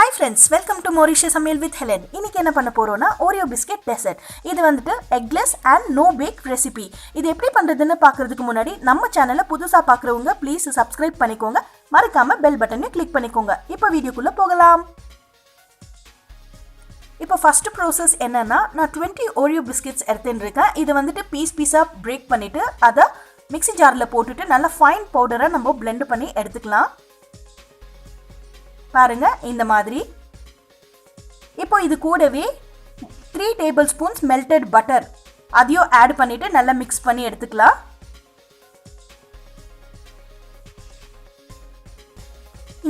Hi friends, welcome to Mauritius Samaiyal with Helen. இன்னைக்கு என்ன பண்ண போறோம்னா Oreo biscuit dessert. இது வந்துட்டு eggless and no bake recipe. இது எப்படி பண்றதுன்னு பார்க்கிறதுக்கு முன்னாடி நம்ம சேனலை புதுசா பார்க்கறவங்க ப்ளீஸ் subscribe பண்ணிக்கோங்க. மறக்காம பெல் பட்டனை கிளிக் பண்ணிக்கோங்க. இப்போ வீடியோக்குள்ள போகலாம். இப்போ ஃபர்ஸ்ட் process என்னன்னா நான் 20 Oreo biscuits எடுத்துட்டிருக்கேன். இது வந்துட்டு பீஸா break பண்ணிட்டு அத மிக்ஸி ஜார்ல போட்டுட்டு நல்ல ஃபைன் பவுடரா நம்ம blend பண்ணி எடுத்துக்கலாம். பாருங்க இந்த மாதிரி. இப்போ இது கூடவே 3 tablespoons melted butter அதையும் ஆட் பண்ணிட்டு நல்லா mix பண்ணி எடுத்துக்கலாம்.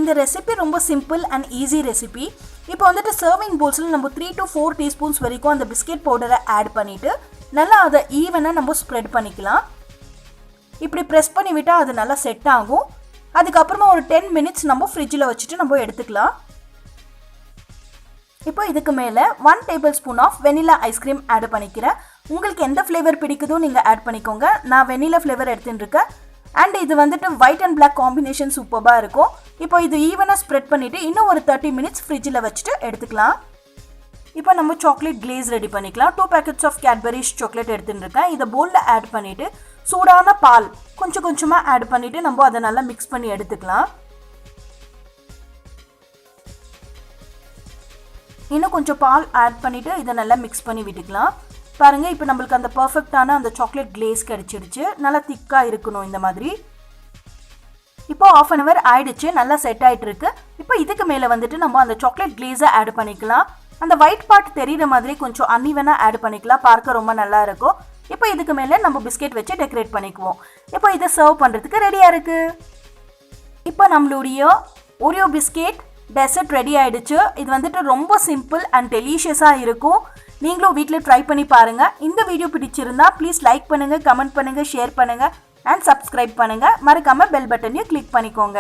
இந்த ரெசிபி ரொம்ப சிம்பிள் and easy ரெசிபி. இப்போ வந்துட்டு சர்விங் பவுல்ஸ்ல நம்ம 3 to 4 teaspoons வரைக்கும் அந்த பிஸ்கட் பவுடரை ஆட் பண்ணிட்டு நல்லா அதை ஈவனா நம்ம ஸ்ப்ரெட் பண்ணிக்கலாம். இப்படி பிரஸ் பண்ணி விட்டா அது நல்லா செட் ஆகும். அதுக்கு அப்புறமா ஒரு 10 minutes நம்ம ஃப்ரிட்ஜ்ல வச்சிட்டு நம்ம எடுத்துக்கலாம். இப்போ இதுக்கு மேல 1 tablespoon of vanilla ice cream add பண்ணிக்கிறேன். உங்களுக்கு எந்த ஃப்ளேவர் பிடிக்குதோ நீங்க ஆட் பண்ணிக்கோங்க. நான் vanilla ஃப்ளேவர் எடுத்துட்டிருக்கேன். and இது வந்துட்டு white and black combination சூப்பரா இருக்கும். இப்போ இது ஈவனா ஸ்ப்ரெட் பண்ணிட்டு இன்னும் ஒரு 30 minutes ஃப்ரிட்ஜ்ல வச்சிட்டு எடுத்துக்கலாம். இப்போ நம்ம சாக்லேட் கிளேஸ் ரெடி பண்ணிக்கலாம். 2 packets of Cadbury's chocolate எடுத்துட்டிருக்கேன். இத பவுல்ல ஆட் பண்ணிட்டு சூடான பால் கொஞ்சமா ஆட் பண்ணிட்டு நம்ம அத நல்லா mix பண்ணி எடுத்துக்கலாம். இன்னும் கொஞ்சம் பால் ஆட் பண்ணிட்டு இத நல்லா mix பண்ணி விட்டுக்கலாம். பாருங்க இப்போ நமக்கு அந்த பெர்ஃபெக்ட்டான அந்த சாக்லேட் கிளேஸ் கிடைச்சிடுச்சு. நல்லா திக்கா இருக்கணும் இந்த மாதிரி. இப்போ half an hour ஆயிடுச்சு. நல்லா செட் ஆயிட்டு இருக்கு. இப்போ இதுக்கு மேல வந்துட்டு நம்ம அந்த சாக்லேட் கிளேஸை ஆட் பண்ணிக்கலாம். அந்த ஒயிட் பார்ட் தெரியுற மாதிரி கொஞ்சம் அன்இவனா ஆட் பண்ணிக்கலாம். பார்க்க ரொம்ப நல்லா இருக்கும். இப்போ இதுக்கு மேல நம்ம பிஸ்கட் வச்சு டெக்கரேட் பண்ணிக்குவோம். இப்போ இத சர்வ் பண்றதுக்கு ரெடியா இருக்கு. இப்போ நம்மளுடைய Oreo பிஸ்கட் டெசர்ட் ரெடி ஆயிடுச்சு. இது வந்துட்டு ரொம்ப சிம்பிள் அண்ட் டெலிஷியஸா இருக்கும். நீங்களும் வீட்ல ட்ரை பண்ணி பாருங்க. இந்த வீடியோ பிடிச்சிருந்தா ப்ளீஸ் லைக் பண்ணுங்க, கமெண்ட் பண்ணுங்க, ஷேர் பண்ணுங்க and subscribe பண்ணுங்க. மறக்காம பெல் பட்டனையும் கிளிக் பண்ணிக்கோங்க.